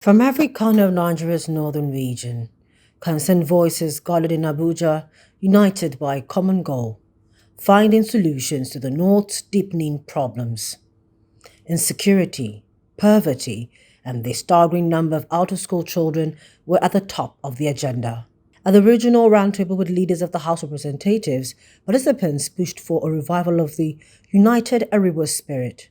From every corner of Nigeria's northern region, concerned voices gathered in Abuja, united by a common goal, finding solutions to the North's deepening problems. Insecurity, poverty, and the staggering number of out of school children were at the top of the agenda. At the regional roundtable with leaders of the House of Representatives, participants pushed for a revival of the United Ariwa spirit,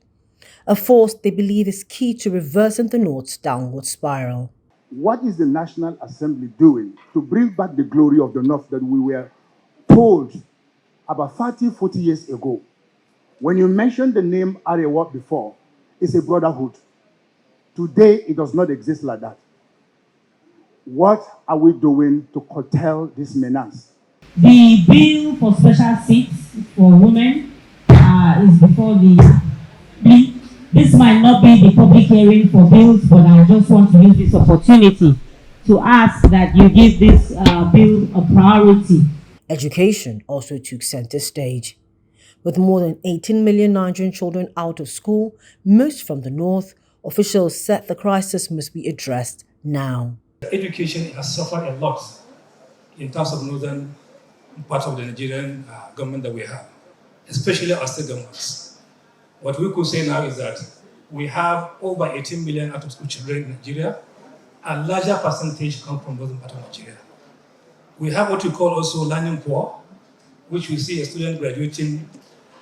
a force they believe is key to reversing the North's downward spiral. What is the National Assembly doing to bring back the glory of the North that we were told about 30, 40 years ago? When you mentioned the name Arewa before, it's a brotherhood. Today, it does not exist like that. What are we doing to curtail this menace? The bill for special seats for women is before the bill. This might not be the public hearing for bills, but I just want to use this opportunity to ask that you give this bill a priority. Education also took center stage. With more than 18 million Nigerian children out of school, most from the north, officials said the crisis must be addressed now. Education has suffered a lot in terms of northern part of the Nigerian government that we have, especially our state governments. What we could say now is that we have over 18 million out of school children in Nigeria. A larger percentage come from northern part of Nigeria. We have what we call also learning poor, which we see a student graduating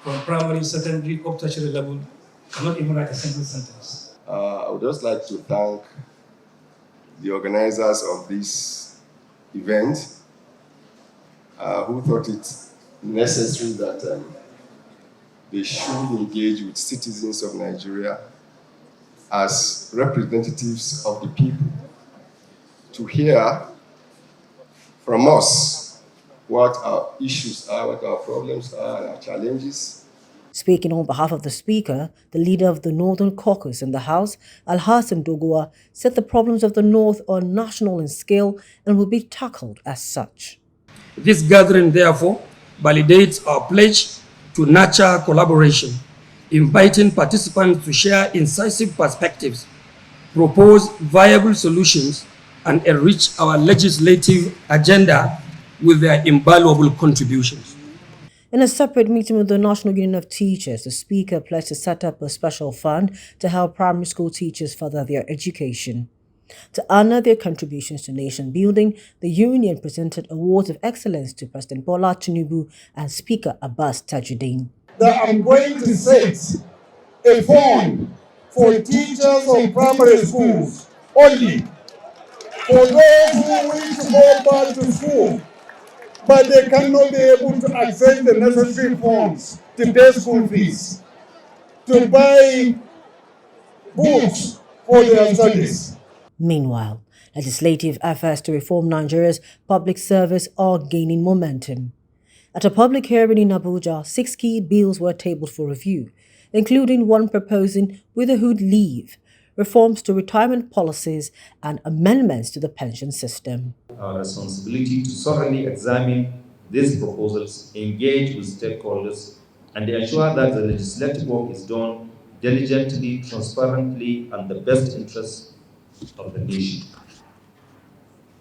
from primary, secondary, up tertiary level, cannot even write a single sentence. I would just like to thank the organizers of this event who thought it necessary that they should engage with citizens of Nigeria as representatives of the people to hear from us what our issues are, what our problems are, and our challenges. Speaking on behalf of the Speaker, the leader of the Northern Caucus in the House, Alhassan Dogowa, said the problems of the North are national in scale and will be tackled as such. This gathering, therefore, validates our pledge to nurture collaboration, inviting participants to share incisive perspectives, propose viable solutions, and enrich our legislative agenda with their invaluable contributions. In a separate meeting with the National Union of Teachers, the Speaker pledged to set up a special fund to help primary school teachers further their education. To honor their contributions to nation building, the union presented awards of excellence to President Bola Tinubu and Speaker Abbas Tajuddin. That I'm going to set a fund for teachers of primary schools only, for those who wish to go back to school, but they cannot be able to access the necessary funds to pay school fees, to buy books for their studies. Meanwhile, legislative efforts to reform Nigeria's public service are gaining momentum. At a public hearing in Abuja, 6 key bills were tabled for review, including one proposing widowhood leave, reforms to retirement policies, and amendments to the pension system. Our responsibility to thoroughly examine these proposals, engage with stakeholders, and ensure that the legislative work is done diligently, transparently, and the best interests of the nation.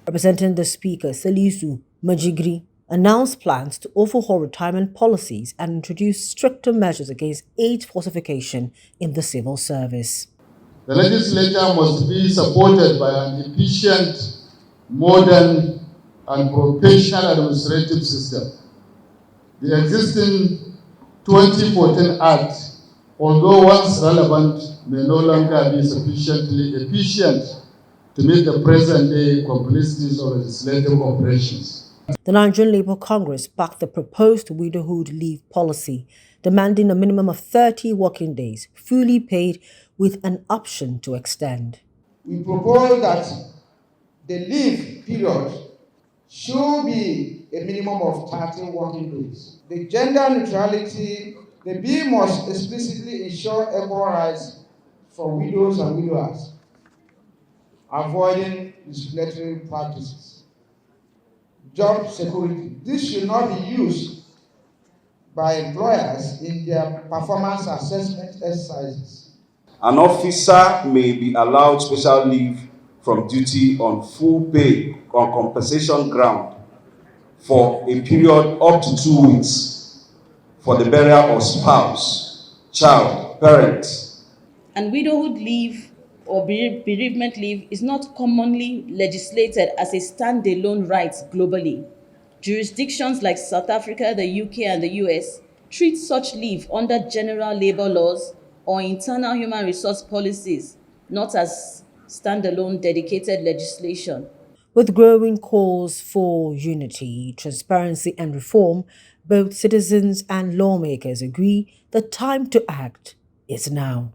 Representing the Speaker, Salisu Majigri, announced plans to overhaul retirement policies and introduce stricter measures against age falsification in the civil service. The legislature must be supported by an efficient, modern, and professional administrative system. The existing 2014 Act, although once relevant, may no longer be sufficiently efficient to meet the present-day complexities of legislative operations. The Nigerian Labour Congress backed the proposed widowhood leave policy, demanding a minimum of 30 working days, fully paid, with an option to extend. We propose that the leave period should be a minimum of 30 working days. The gender neutrality, the bill must explicitly ensure equal rights for widows and widowers, avoiding discriminatory practices. Job security. This should not be used by employers in their performance assessment exercises. An officer may be allowed special leave from duty on full pay on compensation ground for a period up to 2 weeks for the burial of spouse, child, parent. And widowhood leave or bereavement leave is not commonly legislated as a standalone right globally. Jurisdictions like South Africa, the UK, and the US treat such leave under general labor laws or internal human resource policies, not as standalone dedicated legislation. With growing calls for unity, transparency, and reform, both citizens and lawmakers agree the time to act is now.